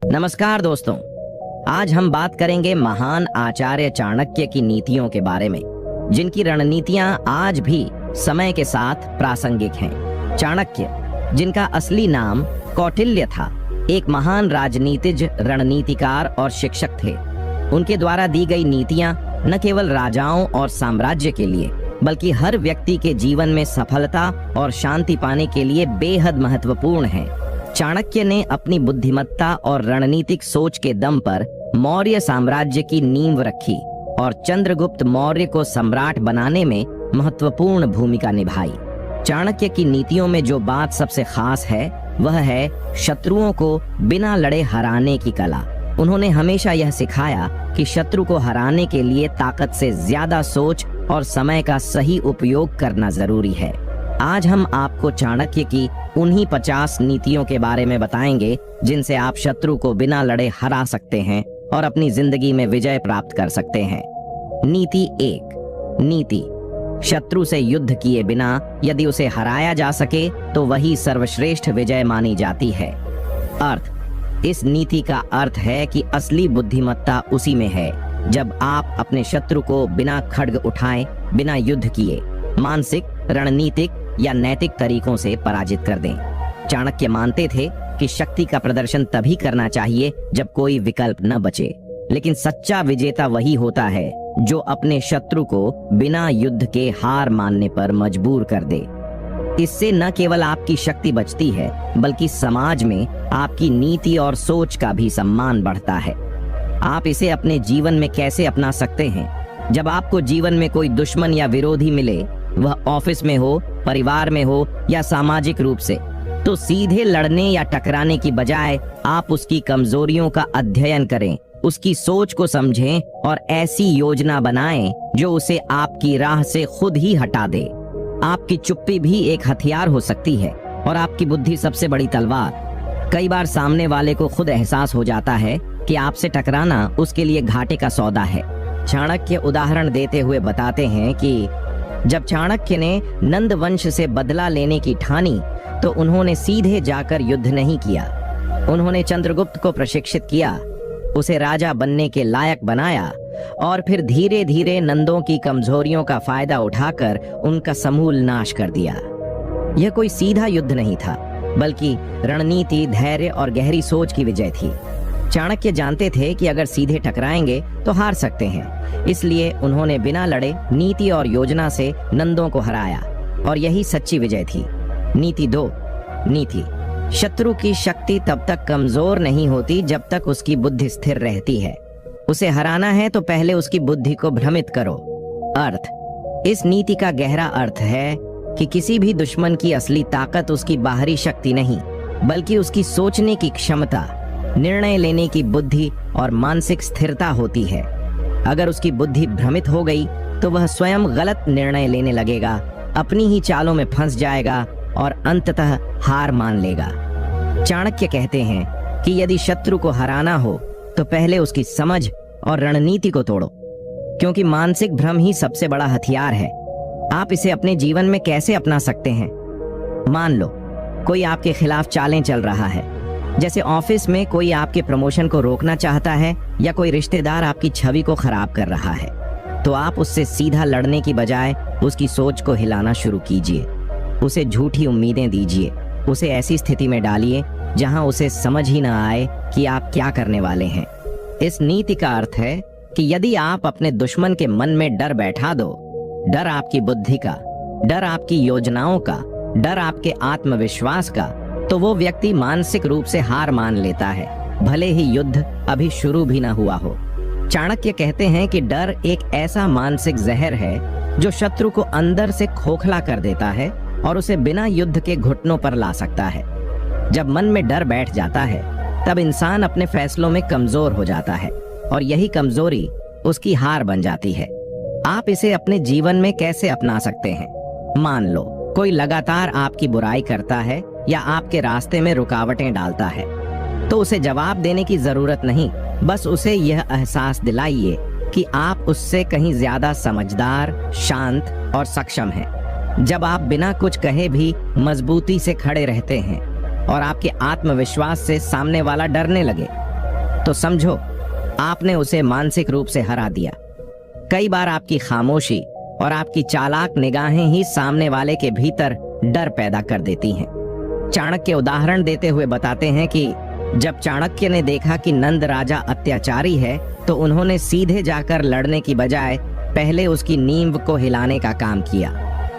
नमस्कार दोस्तों, आज हम बात करेंगे महान आचार्य चाणक्य की नीतियों के बारे में, जिनकी रणनीतियां आज भी समय के साथ प्रासंगिक हैं। चाणक्य, जिनका असली नाम कौटिल्य था, एक महान राजनीतिज्ञ, रणनीतिकार और शिक्षक थे। उनके द्वारा दी गई नीतियां न केवल राजाओं और साम्राज्य के लिए, बल्कि हर व्यक्ति के जीवन में सफलता और शांति पाने के लिए बेहद महत्वपूर्ण हैं। चाणक्य ने अपनी बुद्धिमत्ता और रणनीतिक सोच के दम पर मौर्य साम्राज्य की नींव रखी और चंद्रगुप्त मौर्य को सम्राट बनाने में महत्वपूर्ण भूमिका निभाई। चाणक्य की नीतियों में जो बात सबसे खास है वह है शत्रुओं को बिना लड़े हराने की कला। उन्होंने हमेशा यह सिखाया कि शत्रु को हराने के लिए ताकत से ज्यादा सोच और समय का सही उपयोग करना जरूरी है। आज हम आपको चाणक्य की उन्हीं 50 नीतियों के बारे में बताएंगे जिनसे आप शत्रु को बिना लड़े हरा सकते हैं और अपनी जिंदगी में विजय प्राप्त कर सकते हैं। नीति 1। नीति: शत्रु से युद्ध किए बिना यदि उसे हराया जा सके तो वही सर्वश्रेष्ठ विजय मानी जाती है। अर्थ: इस नीति का अर्थ है कि असली बुद्धिमत्ता उसी में है जब आप अपने शत्रु को बिना खड्ग उठाए, बिना युद्ध किए, मानसिक, रणनीतिक या नैतिक तरीकों से पराजित कर दें। चाणक्य मानते थे कि शक्ति का प्रदर्शन तभी करना चाहिए जब कोई विकल्प न बचे, लेकिन सच्चा विजेता वही होता है जो अपने शत्रु को बिना युद्ध के हार मानने पर मजबूर कर दे। इससे न केवल आपकी शक्ति बचती है, बल्कि समाज में आपकी नीति और सोच का भी सम्मान बढ़ता है। आप इसे अपने जीवन में कैसे अपना सकते हैं? जब आपको जीवन में कोई दुश्मन या विरोधी मिले, वह ऑफिस में हो, परिवार में हो या सामाजिक रूप से, तो सीधे लड़ने या टकराने की बजाय आप उसकी कमजोरियों का अध्ययन करें, उसकी सोच को समझें और ऐसी योजना बनाएं जो उसे आपकी राह से खुद ही हटा दे। आपकी चुप्पी भी एक हथियार हो सकती है और आपकी बुद्धि सबसे बड़ी तलवार। कई बार सामने वाले को खुद एहसास हो जाता है कि आपसे टकराना उसके लिए घाटे का सौदा है। चाणक्य उदाहरण देते हुए बताते हैं कि जब चाणक्य ने नंद वंश से बदला लेने की ठानी तो उन्होंने सीधे जाकर युद्ध नहीं किया। उन्होंने चंद्रगुप्त को प्रशिक्षित किया, उसे राजा बनने के लायक बनाया और फिर धीरे धीरे नंदों की कमजोरियों का फायदा उठाकर उनका समूल नाश कर दिया। यह कोई सीधा युद्ध नहीं था, बल्कि रणनीति, धैर्य और गहरी सोच की विजय थी। चाणक्य जानते थे कि अगर सीधे टकराएंगे तो हार सकते हैं, इसलिए उन्होंने बिना लड़े नीति और योजना से नंदों को हराया और यही सच्ची विजय थी। नीति 2। नीति: शत्रु की शक्ति तब तक कमजोर नहीं होती जब तक उसकी बुद्धि स्थिर रहती है। उसे हराना है तो पहले उसकी बुद्धि को भ्रमित करो। अर्थ: इस नीति का गहरा अर्थ है कि किसी भी दुश्मन की असली ताकत उसकी बाहरी शक्ति नहीं, बल्कि उसकी सोचने की क्षमता, निर्णय लेने की बुद्धि और मानसिक स्थिरता होती है। अगर उसकी बुद्धि भ्रमित हो गई तो वह स्वयं गलत निर्णय लेने लगेगा, अपनी ही चालों में फंस जाएगा और अंततः हार मान लेगा। चाणक्य कहते हैं कि यदि शत्रु को हराना हो तो पहले उसकी समझ और रणनीति को तोड़ो, क्योंकि मानसिक भ्रम ही सबसे बड़ा हथियार है। आप इसे अपने जीवन में कैसे अपना सकते हैं? मान लो कोई आपके खिलाफ चालें चल रहा है, जैसे ऑफिस में कोई आपके प्रमोशन को रोकना चाहता है या कोई रिश्तेदार आपकी छवि को खराब कर रहा है, तो आप उससे सीधा लड़ने की बजाय उसकी सोच को हिलाना शुरू कीजिए। उसे झूठी उम्मीदें दीजिए, उसे ऐसी स्थिति में डालिए जहां उसे समझ ही न आए कि आप क्या करने वाले हैं। इस नीति का अर्थ है कि यदि आप अपने दुश्मन के मन में डर बैठा दो, डर आपकी बुद्धि का, डर आपकी योजनाओं का, डर आपके आत्मविश्वास का, तो वो व्यक्ति मानसिक रूप से हार मान लेता है, भले ही युद्ध अभी शुरू भी न हुआ हो। चाणक्य कहते हैं कि डर एक ऐसा मानसिक जहर है जो शत्रु को अंदर से खोखला कर देता है और उसे बिना युद्ध के घुटनों पर ला सकता है। जब मन में डर बैठ जाता है तब इंसान अपने फैसलों में कमजोर हो जाता है और यही कमजोरी उसकी हार बन जाती है। आप इसे अपने जीवन में कैसे अपना सकते हैं? मान लो कोई लगातार आपकी बुराई करता है या आपके रास्ते में रुकावटें डालता है, तो उसे जवाब देने की जरूरत नहीं, बस उसे यह एहसास दिलाइए कि आप उससे कहीं ज्यादा समझदार, शांत और सक्षम हैं। जब आप बिना कुछ कहे भी मजबूती से खड़े रहते हैं और आपके आत्मविश्वास से सामने वाला डरने लगे, तो समझो आपने उसे मानसिक रूप से हरा दिया। कई बार आपकी खामोशी और आपकी चालाक निगाहें ही सामने वाले के भीतर डर पैदा कर देती हैं। चाणक्य उदाहरण देते हुए बताते हैं कि जब चाणक्य ने देखा कि नंद राजा अत्याचारी है तो उन्होंने सीधे जाकर लड़ने की बजाय पहले उसकी नींव को हिलाने का काम किया।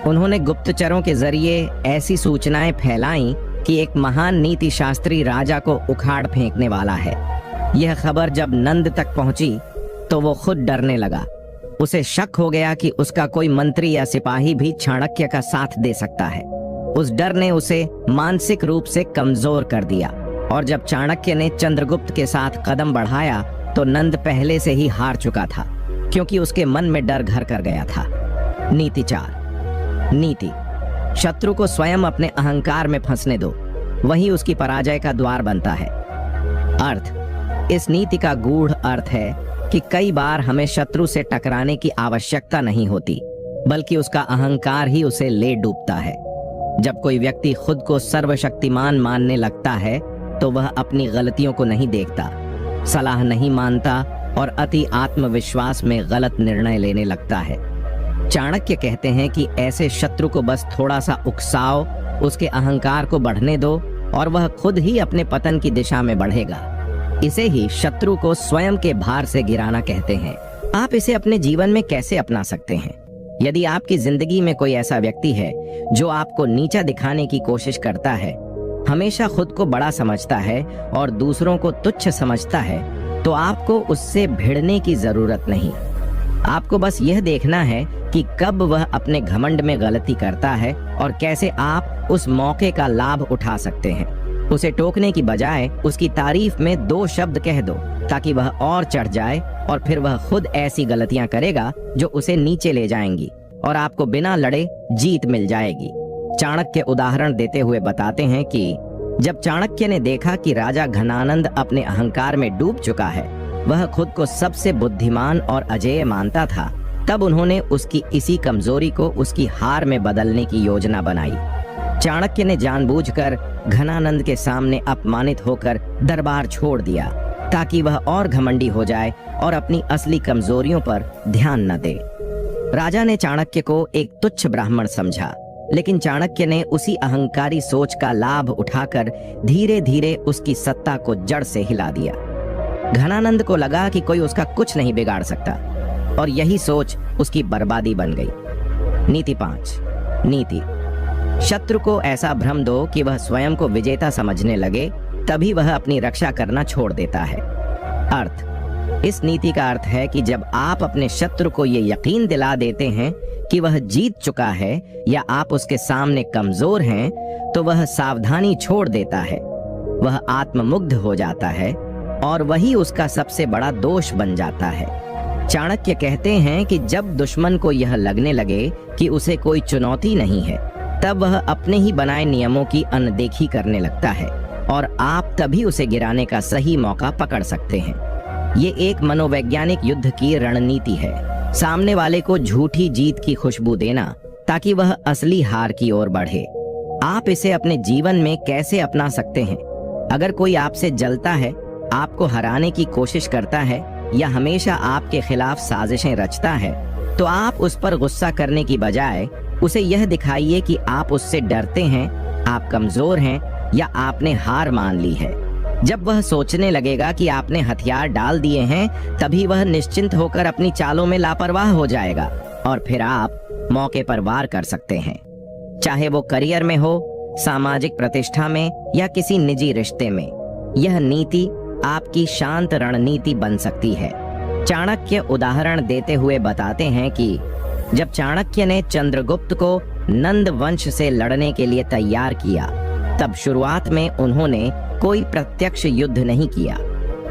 उन्होंने गुप्तचरों के जरिए ऐसी सूचनाएं फैलाईं कि एक महान नीति शास्त्री राजा को उखाड़ फेंकने वाला है। यह खबर जब नंद तक पहुंची तो वो खुद डरने लगा। उसे शक हो गया कि उसका कोई मंत्री या सिपाही भी चाणक्य का साथ दे सकता है। उस डर ने उसे मानसिक रूप से कमजोर कर दिया और जब चाणक्य ने चंद्रगुप्त के साथ कदम बढ़ाया तो नंद पहले से ही हार चुका था, क्योंकि उसके मन में डर घर कर गया था। नीति 4। नीति शत्रु को स्वयं अपने अहंकार में फंसने दो, वही उसकी पराजय का द्वार बनता है। अर्थ इस नीति का गूढ़ अर्थ है कि कई बार हमें शत्रु से टकराने की आवश्यकता नहीं होती, बल्कि उसका अहंकार ही उसे ले डूबता है। जब कोई व्यक्ति खुद को सर्वशक्तिमान मानने लगता है तो वह अपनी गलतियों को नहीं देखता, सलाह नहीं मानता और अति आत्मविश्वास में गलत निर्णय लेने लगता है। चाणक्य कहते हैं कि ऐसे शत्रु को बस थोड़ा सा उकसाओ, उसके अहंकार को बढ़ने दो और वह खुद ही अपने पतन की दिशा में बढ़ेगा। इसे ही शत्रु को स्वयं के भार से गिराना कहते हैं। आप इसे अपने जीवन में कैसे अपना सकते हैं? यदि आपकी जिंदगी में कोई ऐसा व्यक्ति है जो आपको नीचा दिखाने की कोशिश करता है, हमेशा खुद को बड़ा समझता है और दूसरों को तुच्छ समझता है, तो आपको उससे भिड़ने की जरूरत नहीं। आपको बस यह देखना है कि कब वह अपने घमंड में गलती करता है और कैसे आप उस मौके का लाभ उठा सकते हैं। उसे टोकने की बजाय उसकी तारीफ में 2 शब्द कह दो, ताकि वह और चढ़ जाए और फिर वह खुद ऐसी गलतियां करेगा जो उसे नीचे ले जाएंगी और आपको बिना लड़े जीत मिल जाएगी। चाणक्य उदाहरण देते हुए बताते हैं कि जब चाणक्य ने देखा कि राजा घनानंद अपने अहंकार में डूब चुका है, वह खुद को सबसे बुद्धिमान और अजेय मानता था, तब उन्होंने उसकी इसी कमजोरी को उसकी हार में बदलने की योजना बनाई। चाणक्य ने जानबूझकर घनानंद के सामने अपमानित होकर दरबार छोड़ दिया, ताकि वह और घमंडी हो जाए और अपनी असली कमजोरियों पर ध्यान न दे। राजा ने चाणक्य को एक तुच्छ ब्राह्मण समझा, लेकिन चाणक्य ने उसी अहंकारी सोच का लाभ उठाकर धीरे धीरे उसकी सत्ता को जड़ से हिला दिया। घनानंद को लगा कि कोई उसका कुछ नहीं बिगाड़ सकता और यही सोच उसकी बर्बादी बन गई। नीति 5। नीति शत्रु को ऐसा भ्रम दो कि वह स्वयं को विजेता समझने लगे, तभी वह अपनी रक्षा करना छोड़ देता है। अर्थ इस नीति का अर्थ है कि जब आप अपने शत्रु को ये यकीन दिला देते हैं कि वह जीत चुका है या आप उसके सामने कमजोर हैं, तो वह सावधानी छोड़ देता है, वह आत्ममुग्ध हो जाता है और वही उसका सबसे बड़ा दोष बन जाता है। चाणक्य कहते हैं कि जब दुश्मन को यह लगने लगे कि उसे कोई चुनौती नहीं है, तब वह अपने ही बनाए नियमों की अनदेखी करने लगता है और आप तभी उसे गिराने का सही मौका पकड़ सकते हैं। ये एक मनोवैज्ञानिक युद्ध की रणनीति है, सामने वाले को झूठी जीत की खुशबू देना ताकि वह असली हार की ओर बढ़े। आप इसे अपने जीवन में कैसे अपना सकते हैं? अगर कोई आपसे जलता है, आपको हराने की कोशिश करता है या हमेशा आपके खिलाफ साजिशें रचता है, तो आप उस पर गुस्सा करने की बजाय उसे यह दिखाइए कि आप उससे डरते हैं, आप कमजोर हैं या आपने हार मान ली है। जब वह सोचने लगेगा कि आपने हथियार डाल दिए हैं, तभी वह निश्चिंत होकर अपनी चालों में लापरवाह हो जाएगा और फिर आप मौके पर वार कर सकते हैं। चाहे वो करियर में हो, सामाजिक प्रतिष्ठा में या किसी निजी रिश्ते में, यह नीति आपकी शांत रणनीति बन सकती है। चाणक्य उदाहरण देते हुए बताते हैं कि जब चाणक्य ने चंद्रगुप्त को नंद वंश से लड़ने के लिए तैयार किया, तब शुरुआत में उन्होंने कोई प्रत्यक्ष युद्ध नहीं किया,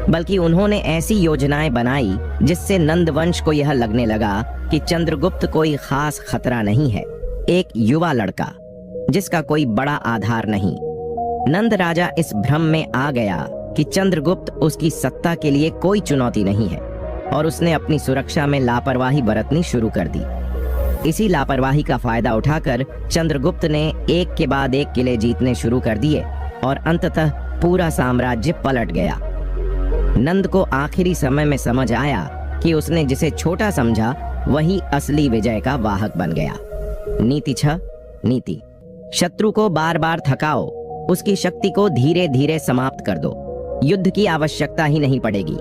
बल्कि उन्होंने ऐसी योजनाएं बनाई जिससे नंद वंश को यह लगने लगा कि चंद्रगुप्त कोई खास खतरा नहीं है, एक युवा लड़का जिसका कोई बड़ा आधार नहीं। नंद राजा इस भ्रम में आ गया कि चंद्रगुप्त उसकी सत्ता के लिए कोई चुनौती नहीं है और उसने अपनी सुरक्षा में लापरवाही बरतनी शुरू कर दी। इसी लापरवाही का फायदा उठाकर चंद्रगुप्त ने एक के बाद एक किले जीतने शुरू कर दिए और अंततः पूरा साम्राज्य पलट गया। नंद को आखिरी समय में समझ आया कि उसने जिसे छोटा समझा वही असली विजय का वाहक बन गया। नीति 6। नीति। शत्रु को बार बार थकाओ, उसकी शक्ति को धीरे धीरे समाप्त कर दो, युद्ध की आवश्यकता ही नहीं पड़ेगी।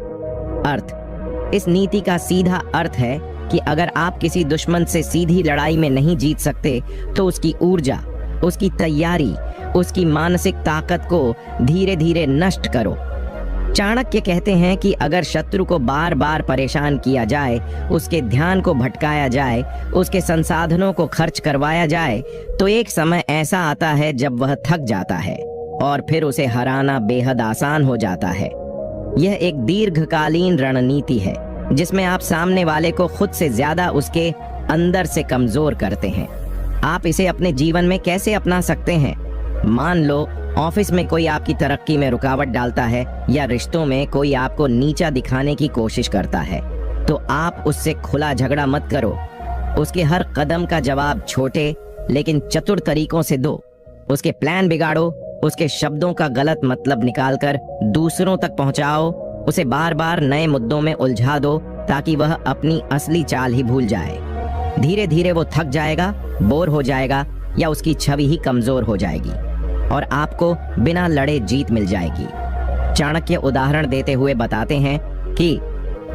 अर्थ। इस नीति का सीधा अर्थ है कि अगर आप किसी दुश्मन से सीधी लड़ाई में नहीं जीत सकते तो उसकी ऊर्जा, उसकी तैयारी, उसकी मानसिक ताकत को धीरे धीरे नष्ट करो। चाणक्य कहते हैं कि अगर शत्रु को बार बार परेशान किया जाए, उसके ध्यान को भटकाया जाए, उसके संसाधनों को खर्च करवाया जाए, तो एक समय ऐसा आता है जब वह थक जाता है और फिर उसे हराना बेहद आसान हो जाता है। यह एक दीर्घकालीन रणनीति है जिसमें आप सामने वाले को खुद से ज्यादा उसके अंदर से कमजोर करते हैं। आप इसे अपने जीवन में कैसे अपना सकते हैं? मान लो ऑफिस में कोई आपकी तरक्की में रुकावट डालता है या रिश्तों में कोई आपको नीचा दिखाने की कोशिश करता है, तो आप उससे खुला झगड़ा मत करो। उसके हर कदम का जवाब छोटे लेकिन चतुर तरीकों से दो। उसके प्लान बिगाड़ो, उसके शब्दों का गलत मतलब निकालकर दूसरों तक पहुंचाओ, उसे बार बार नए मुद्दों में उलझा दो ताकि वह अपनी असली चाल ही भूल जाए। धीरे धीरे वो थक जाएगा, बोर हो जाएगा या उसकी छवि ही कमजोर हो जाएगी और आपको बिना लड़े जीत मिल जाएगी। चाणक्य उदाहरण देते हुए बताते हैं कि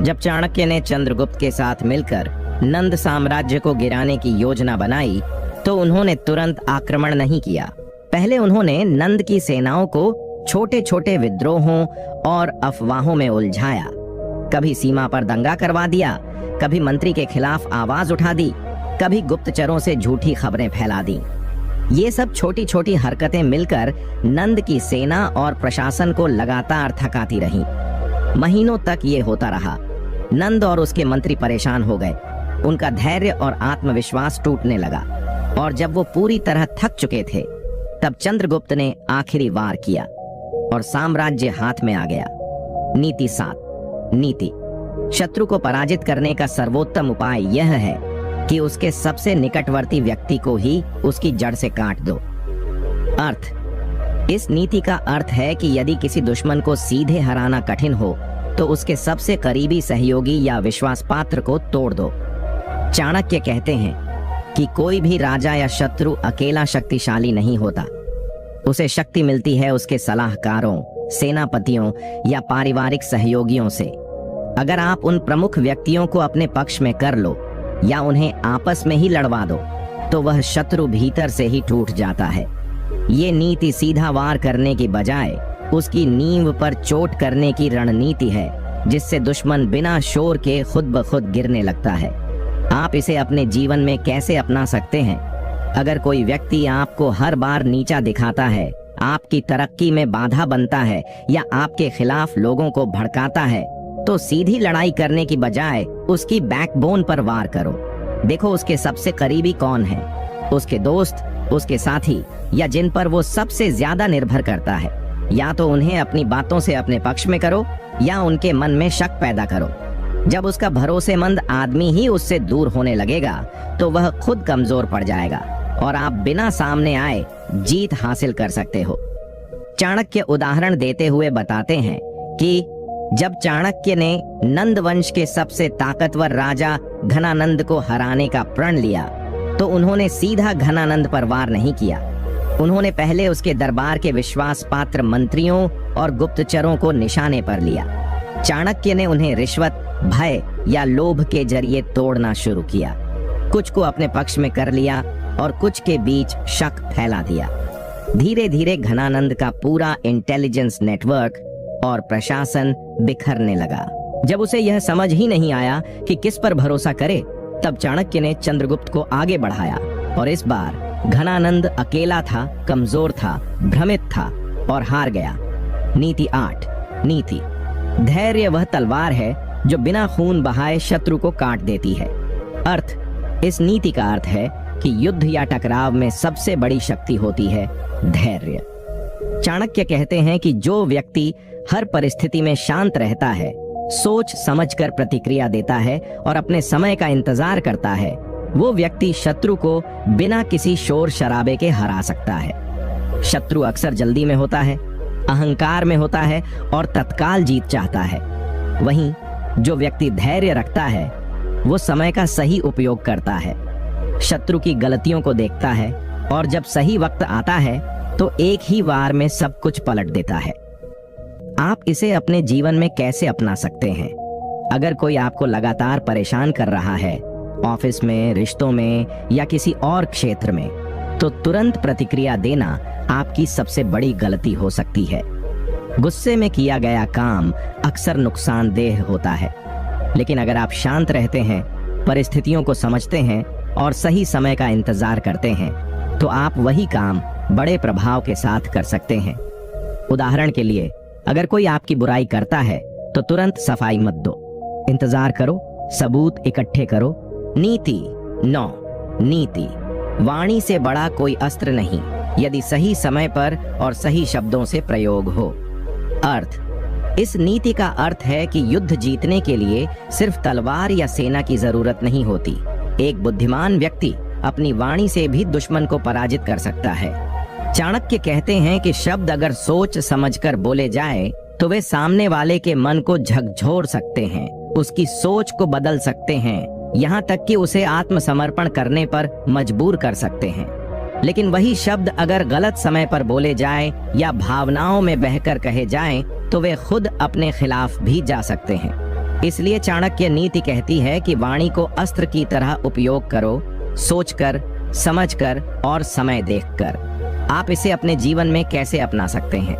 जब चाणक्य ने चंद्रगुप्त के साथ मिलकर नंद साम्राज्य को गिराने की योजना बनाई तो उन्होंने तुरंत आक्रमण नहीं किया। पहले उन्होंने नंद की सेनाओं को छोटे छोटे विद्रोहों और अफवाहों में उलझाया। कभी सीमा पर दंगा करवा दिया, कभी मंत्री के खिलाफ आवाज उठा दी, कभी गुप्तचरों से झूठी खबरें फैला दी। ये सब छोटी छोटी हरकतें मिलकर नंद की सेना और प्रशासन को लगातार थकाती रहीं। महीनों तक ये होता रहा। नंद और उसके मंत्री परेशान हो गए, उनका धैर्य और आत्मविश्वास टूटने लगा और जब वो पूरी तरह थक चुके थे तब चंद्रगुप्त ने आखिरी वार किया और साम्राज्य हाथ में आ गया। नीति 7। नीति। शत्रु को पराजित करने का सर्वोत्तम उपाय यह है कि उसके सबसे निकटवर्ती व्यक्ति को ही उसकी जड़ से काट दो। अर्थ। इस नीति का अर्थ है कि यदि किसी दुश्मन को सीधे हराना कठिन हो तो उसके सबसे करीबी सहयोगी या विश्वास पात्र को तोड़ दो। चाणक्य कहते हैं कि कोई भी राजा या शत्रु अकेला शक्तिशाली नहीं होता। उसे शक्ति मिलती है उसके सलाहकारों, सेनापतियों या पारिवारिक सहयोगियों से। अगर आप उन प्रमुख व्यक्तियों को अपने पक्ष में कर लो या उन्हें आपस में ही लड़वा दो तो वह शत्रु भीतर से ही टूट जाता है। ये नीति सीधा वार करने की बजाय उसकी नींव पर चोट करने की रणनीति है जिससे दुश्मन बिना शोर के खुद ब खुद गिरने लगता है। आप इसे अपने जीवन में कैसे अपना सकते हैं? अगर कोई व्यक्ति आपको हर बार नीचा दिखाता है, आपकी तरक्की में बाधा बनता है या आपके खिलाफ लोगों को भड़काता है तो सीधी लड़ाई करने की बजाय उसकी बैकबोन पर वार करो। देखो उसके सबसे करीबी कौन है, उसके दोस्त, उसके साथी या जिन पर वो सबसे ज्यादा निर्भर करता है। या तो उन्हें अपनी बातों से अपने पक्ष में करो या उनके मन में शक पैदा करो। जब उसका भरोसेमंद आदमी ही उससे दूर होने लगेगा तो वह खुद कमजोर पड़ जाएगा और आप बिना सामने आए जीत हासिल कर सकते हो। चाणक्य उदाहरण देते हुए बताते हैं कि जब चाणक्य ने नंद वंश के सबसे ताकतवर राजा घनानंद को हराने का प्रण लिया तो उन्होंने सीधा घनानंद पर वार नहीं किया। उन्होंने पहले उसके दरबार के विश्वास पात्र मंत्रियों और गुप्तचरों को निशाने पर लिया। चाणक्य ने उन्हें रिश्वत, भय या लोभ के जरिए तोड़ना शुरू किया। कुछ को अपने पक्ष में कर लिया और कुछ के बीच शक फैला दिया। धीरे धीरे घनानंद का पूरा इंटेलिजेंस नेटवर्क और प्रशासन बिखरने लगा। जब उसे यह समझ ही नहीं आया कि किस पर भरोसा करे, तब चाणक्य ने चंद्रगुप्त को आगे बढ़ाया और इस बार घनानंद अकेला था, कमजोर था, भ्रमित था और हार गया। नीति 8। नीति। धैर्य वह तलवार है जो बिना खून बहाए शत्रु को काट देती है। अर्थ। इस नीति का अर्थ है कि युद्ध या टकराव में सबसे बड़ी शक्ति होती है धैर्य। चाणक्य कहते हैं कि जो व्यक्ति हर परिस्थिति में शांत रहता है, सोच समझकर प्रतिक्रिया देता है और अपने समय का इंतजार करता है, वो व्यक्ति शत्रु को बिना किसी शोर शराबे के हरा सकता है। शत्रु अक्सर जल्दी में होता है, अहंकार में होता है और तत्काल जीत चाहता है। वहीं जो व्यक्ति धैर्य रखता है वो समय का सही उपयोग करता है, शत्रु की गलतियों को देखता है और जब सही वक्त आता है तो एक ही वार में सब कुछ पलट देता है। आप इसे अपने जीवन में कैसे अपना सकते हैं? अगर कोई आपको लगातार परेशान कर रहा है, ऑफिस में, रिश्तों में या किसी और क्षेत्र में, तो तुरंत प्रतिक्रिया देना आपकी सबसे बड़ी गलती हो सकती है। गुस्से में किया गया काम अक्सर नुकसानदेह होता है, लेकिन अगर आप शांत रहते हैं, परिस्थितियों को समझते हैं और सही समय का इंतजार करते हैं, तो आप वही काम बड़े प्रभाव के साथ कर सकते हैं। उदाहरण के लिए, अगर कोई आपकी बुराई करता है तो तुरंत सफाई मत दो, इंतजार करो, सबूत इकट्ठे करो। नीति 9। नीति वाणी से बड़ा कोई अस्त्र नहीं, यदि सही समय पर और सही शब्दों से प्रयोग हो। अर्थ, इस नीति का अर्थ है कि युद्ध जीतने के लिए सिर्फ तलवार या सेना की जरूरत नहीं होती। एक बुद्धिमान व्यक्ति अपनी वाणी से भी दुश्मन को पराजित कर सकता है। चाणक्य कहते हैं कि शब्द अगर सोच समझकर बोले जाए तो वे सामने वाले के मन को झकझोर सकते हैं, उसकी सोच को बदल सकते हैं, यहाँ तक कि उसे आत्मसमर्पण करने पर मजबूर कर सकते हैं। लेकिन वही शब्द अगर गलत समय पर बोले जाए या भावनाओं में बहकर कहे जाएं, तो वे खुद अपने खिलाफ भी जा सकते हैं। इसलिए चाणक्य नीति कहती है कि वाणी को अस्त्र की तरह उपयोग करो, सोचकर, समझकर और समय देखकर। आप इसे अपने जीवन में कैसे अपना सकते हैं?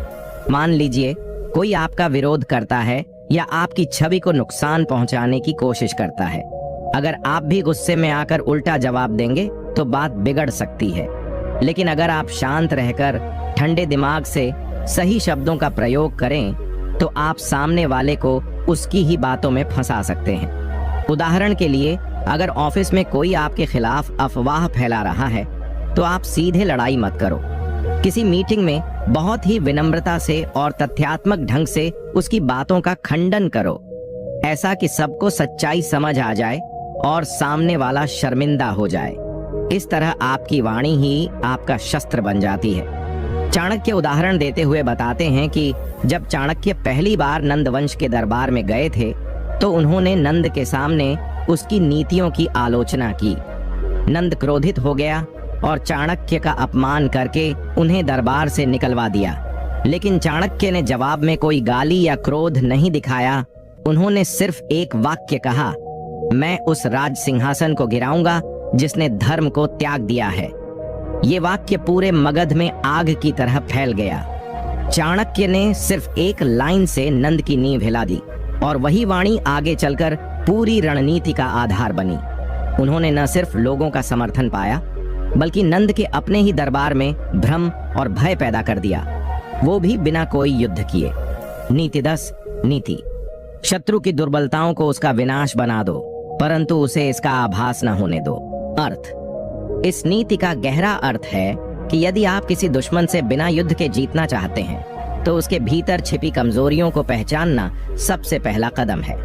मान लीजिए कोई आपका विरोध करता है या आपकी छवि को नुकसान पहुंचाने की कोशिश करता है। अगर आप भी गुस्से में आकर उल्टा जवाब देंगे तो बात बिगड़ सकती है, लेकिन अगर आप शांत रहकर ठंडे दिमाग से सही शब्दों का प्रयोग करें तो आप सामने वाले को उसकी ही बातों में फंसा सकते हैं। उदाहरण के लिए, अगर ऑफिस में कोई आपके खिलाफ अफवाह फैला रहा है तो आप सीधे लड़ाई मत करो। किसी मीटिंग में बहुत ही विनम्रता से और तथ्यात्मक ढंग से उसकी बातों का खंडन करो, ऐसा कि सबको सच्चाई समझ आ जाए और सामने वाला शर्मिंदा हो जाए। इस तरह आपकी वाणी ही आपका शस्त्र बन जाती है। चाणक्य उदाहरण देते हुए बताते हैं कि जब चाणक्य पहली बार नंद वंश के दरबार में गए थे तो उन्होंने नंद के सामने उसकी नीतियों की आलोचना की। नंद क्रोधित हो गया और चाणक्य का अपमान करके उन्हें दरबार से निकलवा दिया। लेकिन चाणक्य ने जवाब में कोई गाली या क्रोध नहीं दिखाया। उन्होंने सिर्फ एक वाक्य कहा, मैं उस राज सिंहासन को गिराऊंगा जिसने धर्म को त्याग दिया है। ये वाक्य पूरे मगध में आग की तरह फैल गया। चाणक्य ने सिर्फ एक लाइन से नंद की नींव हिला दी और वही वाणी आगे चलकर पूरी रणनीति का आधार बनी। उन्होंने न सिर्फ लोगों का समर्थन पाया, बल्कि नंद के अपने ही दरबार में भ्रम और भय पैदा कर दिया, वो भी बिना कोई युद्ध किए। नीति 10। नीति, शत्रु की दुर्बलताओं को उसका विनाश बना दो, परंतु उसे इसका आभास न होने दो। अर्थ, इस नीति का गहरा अर्थ है कि यदि आप किसी दुश्मन से बिना युद्ध के जीतना चाहते हैं तो उसके भीतर छिपी कमजोरियों को पहचानना सबसे पहला कदम है।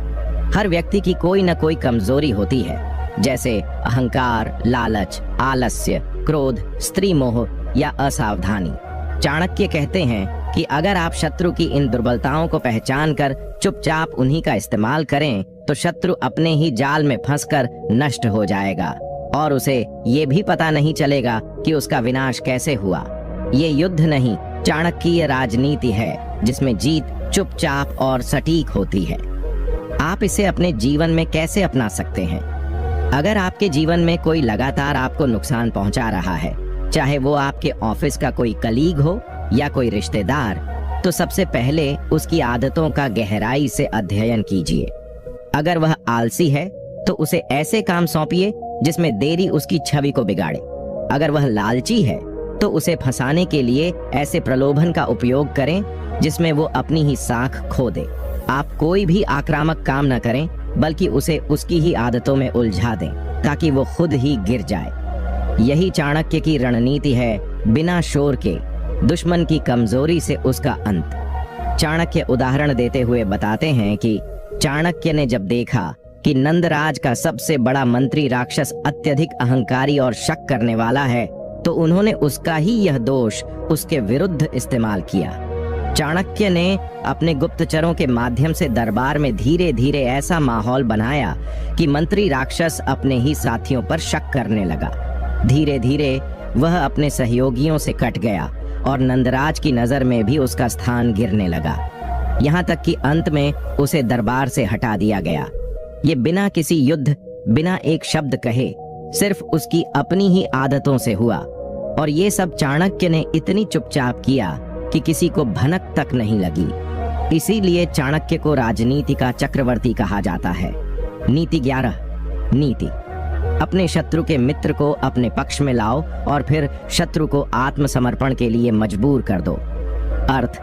हर व्यक्ति की कोई न कोई कमजोरी होती है, जैसे अहंकार, लालच, आलस्य, क्रोध, स्त्री मोह या असावधानी। चाणक्य कहते हैं कि अगर आप शत्रु की इन दुर्बलताओं को पहचानकर चुपचाप उन्हीं का इस्तेमाल करें तो शत्रु अपने ही जाल में फंसकर नष्ट हो जाएगा और उसे ये भी पता नहीं चलेगा कि उसका विनाश कैसे हुआ। ये युद्ध नहीं, चाणक्यीय राजनीति है जिसमें जीत चुपचाप और सटीक होती है। आप इसे अपने जीवन में कैसे अपना सकते हैं? अगर आपके जीवन में कोई लगातार आपको नुकसान पहुंचा रहा है, चाहे वो आपके ऑफिस का कोई कलीग हो या कोई रिश्तेदार, तो सबसे पहले उसकी आदतों का गहराई से अध्ययन कीजिए। अगर वह आलसी है तो उसे ऐसे काम सौंपिए जिसमें देरी उसकी छवि को बिगाड़े। अगर वह लालची है तो उसे फंसाने के लिए ऐसे प्रलोभन का उपयोग करें जिसमें वो अपनी ही साख खो दे। आप कोई भी आक्रामक काम न करें, बल्कि उसे उसकी ही आदतों में उलझा दें ताकि वो खुद ही गिर जाए। यही चाणक्य की रणनीति है, बिना शोर के दुश्मन की कमजोरी से उसका अंत। चाणक्य उदाहरण देते हुए बताते हैं कि चाणक्य ने जब देखा कि नंदराज का सबसे बड़ा मंत्री राक्षस अत्यधिक अहंकारी और शक करने वाला है, तो उन्होंने उसका ही यह दोष उसके विरुद्ध इस्तेमाल किया। चाणक्य ने अपने गुप्तचरों के माध्यम से दरबार में धीरे धीरे ऐसा माहौल बनाया कि मंत्री राक्षस अपने ही साथियों पर शक करने लगा। धीरे धीरे वह अपने सहयोगियों से कट गया और नंदराज की नजर में भी उसका स्थान गिरने लगा। यहाँ तक कि अंत में उसे दरबार से हटा दिया गया। ये बिना किसी युद्ध, बिना एक शब्द कहे, सिर्फ उसकी अपनी ही आदतों से हुआ। और ये सब चाणक्य ने इतनी चुपचाप किया कि किसी को भनक तक नहीं लगी। इसीलिए चाणक्य को राजनीति का चक्रवर्ती कहा जाता है। नीति 11। नीति। अपने शत्रु के मित्र को अपने पक्ष में लाओ और फिर शत्रु को आत्मसमर्पण के लिए मजबूर कर दो। अर्थ।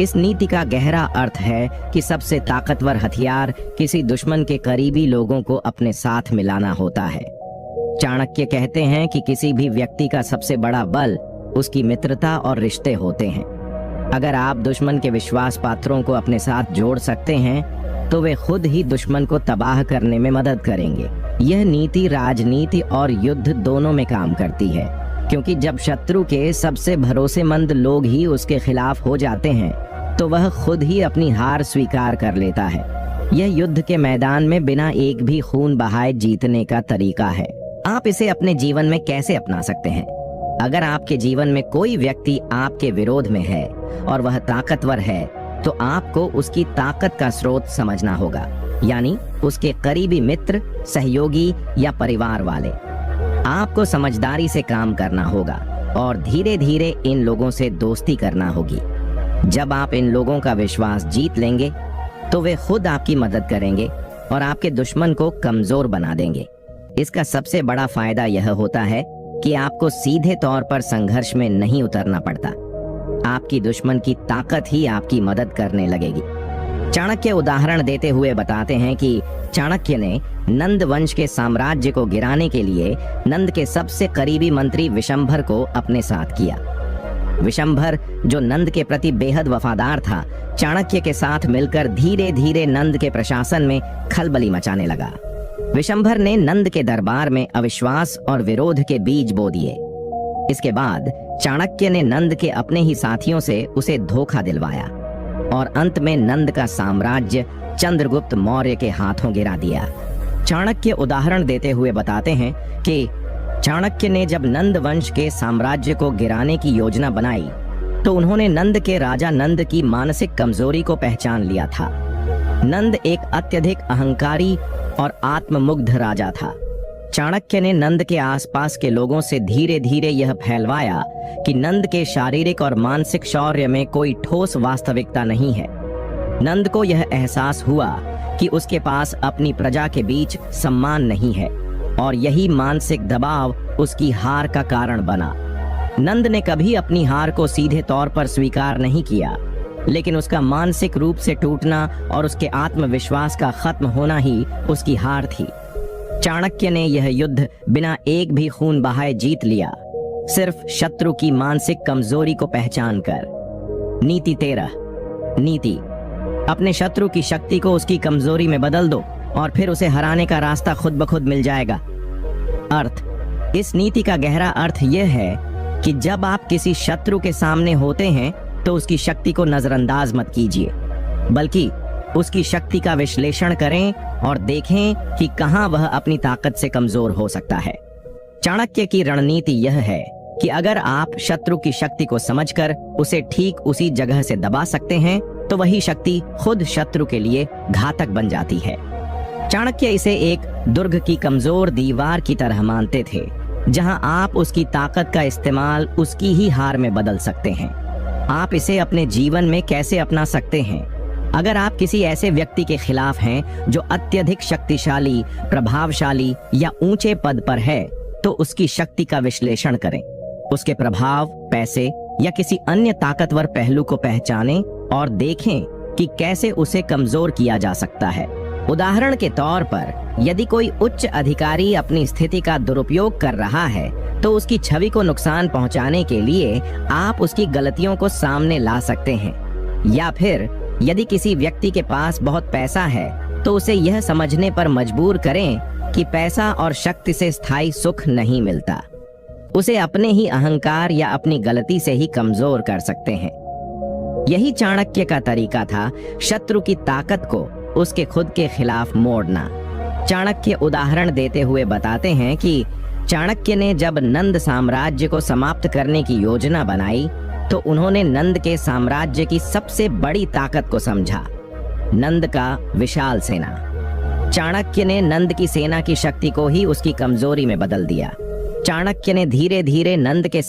इस नीति का गहरा अर्थ है कि सबसे ताकतवर हथियार किसी दुश्मन के करीबी लोगों को अपने साथ मिलाना होता है। चाणक्य कहते हैं कि किसी भी व्यक्ति का सबसे बड़ा बल उसकी मित्रता और रिश्ते होते हैं। अगर आप दुश्मन के विश्वास पात्रों को अपने साथ जोड़ सकते हैं तो वे खुद ही दुश्मन को तबाह करने में मदद करेंगे। यह नीति राजनीति और युद्ध दोनों में काम करती है, क्योंकि जब शत्रु के सबसे भरोसेमंद लोग ही उसके खिलाफ हो जाते हैं तो वह खुद ही अपनी हार स्वीकार कर लेता है। यह युद्ध के मैदान में बिना एक भी खून बहाए जीतने का तरीका है। आप इसे अपने जीवन में कैसे अपना सकते हैं? अगर आपके जीवन में कोई व्यक्ति आपके विरोध में है और वह ताकतवर है तो आपको उसकी ताकत का स्रोत समझना होगा, यानी उसके करीबी मित्र, सहयोगी या परिवार वाले। आपको समझदारी से काम करना होगा और धीरे धीरे इन लोगों से दोस्ती करना होगी। जब आप इन लोगों का विश्वास जीत लेंगे तो वे खुद आपकी मदद करेंगे और आपके दुश्मन को कमजोर बना देंगे। इसका सबसे बड़ा फायदा यह होता है कि आपको सीधे तौर पर संघर्ष में नहीं उतरना पड़ता। आपकी दुश्मन की ताकत ही आपकी मदद करने लगेगी। चाणक्य उदाहरण देते हुए बताते हैं कि चाणक्य ने नंद वंश के साम्राज्य को गिराने के लिए नंद के सबसे करीबी मंत्री विशंभर को अपने साथ किया। विशंभर, जो नंद के प्रति बेहद वफादार था, चाणक्य के साथ मिलकर धीरे धीरे नंद के प्रशासन में खलबली मचाने लगा। विशंभर ने नंद के दरबार में अविश्वास और विरोध के बीज बो दिए। इसके बाद चाणक्य ने नंद के अपने ही साथियों से उसे धोखा दिलवाया और अंत में नंद का साम्राज्य चंद्रगुप्त मौर्य के हाथों गिरा दिया। चाणक्य उदाहरण देते हुए बताते हैं कि चाणक्य ने जब नंद वंश के साम्राज्य को गिराने की योजना बनाई तो उन्होंने नंद के राजा नंद की मानसिक कमजोरी को पहचान लिया था। नंद एक अत्यधिक अहंकारी और आत्ममुग्ध राजा था। चाणक्य ने नंद के आसपास के लोगों से धीरे धीरे यह फैलवाया कि नंद के शारीरिक और मानसिक शौर्य में कोई ठोस वास्तविकता नहीं है। नंद को यह एहसास हुआ कि उसके पास अपनी प्रजा के बीच सम्मान नहीं है और यही मानसिक दबाव उसकी हार का कारण बना। नंद ने कभी अपनी हार को सीधे तौर पर स्वीकार नहीं किया, लेकिन उसका मानसिक रूप से टूटना और उसके आत्मविश्वास का खत्म होना ही उसकी हार थी। चाणक्य ने यह युद्ध बिना एक भी खून बहाए जीत लिया, सिर्फ शत्रु की मानसिक कमजोरी को पहचान कर। नीति 13। नीति। अपने शत्रु की शक्ति को उसकी कमजोरी में बदल दो और फिर उसे हराने का रास्ता खुद ब खुद मिल जाएगा। अर्थ। इस नीति का गहरा अर्थ यह है कि जब आप किसी शत्रु के सामने होते हैं तो उसकी शक्ति को नजरअंदाज मत कीजिए, बल्कि उसकी शक्ति का विश्लेषण करें और देखें कि कहां वह अपनी ताकत से कमजोर हो सकता है। चाणक्य की रणनीति यह है कि अगर आप शत्रु की शक्ति को समझकर उसे ठीक उसी जगह से दबा सकते हैं तो वही शक्ति खुद शत्रु के लिए घातक बन जाती है। चाणक्य इसे एक दुर्ग की कमजोर दीवार की तरह मानते थे, जहां आप उसकी ताकत का इस्तेमाल उसकी ही हार में बदल सकते हैं। आप इसे अपने जीवन में कैसे अपना सकते हैं? अगर आप किसी ऐसे व्यक्ति के खिलाफ हैं जो अत्यधिक शक्तिशाली, प्रभावशाली या ऊंचे पद पर है, तो उसकी शक्ति का विश्लेषण करें। उसके प्रभाव, पैसे या किसी अन्य ताकतवर पहलू को पहचानें और देखें कि कैसे उसे कमजोर किया जा सकता है। उदाहरण के तौर पर, यदि कोई उच्च अधिकारी अपनी स्थिति का दुरुपयोग कर रहा है तो उसकी छवि को नुकसान पहुंचाने के लिए आप उसकी गलतियों को सामने ला सकते हैं। या फिर यदि किसी व्यक्ति के पास बहुत पैसा है तो उसे यह समझने पर मजबूर करें कि पैसा और शक्ति से स्थायी सुख नहीं मिलता। उसे अपने ही अहंकार या अपनी गलती से ही कमजोर कर सकते हैं। यही चाणक्य का तरीका था शत्रु की ताकत को उसके खुद के खिलाफ मोड़ना। चाणक्य उदाहरण देते हुए बताते हैं कि चाणक्य ने जब नंद साम्राज्य को समाप्त करने की योजना बनाई तो उन्होंने नंद के साम्राज्य की सबसे बड़ी ताकत को समझा, नंद का विशाल सेना। चाणक्य ने नंद की सेना की शक्ति को ही उसकी कमजोरी में बदल दिया। चाणक्य ने धीरे धीरे नंद के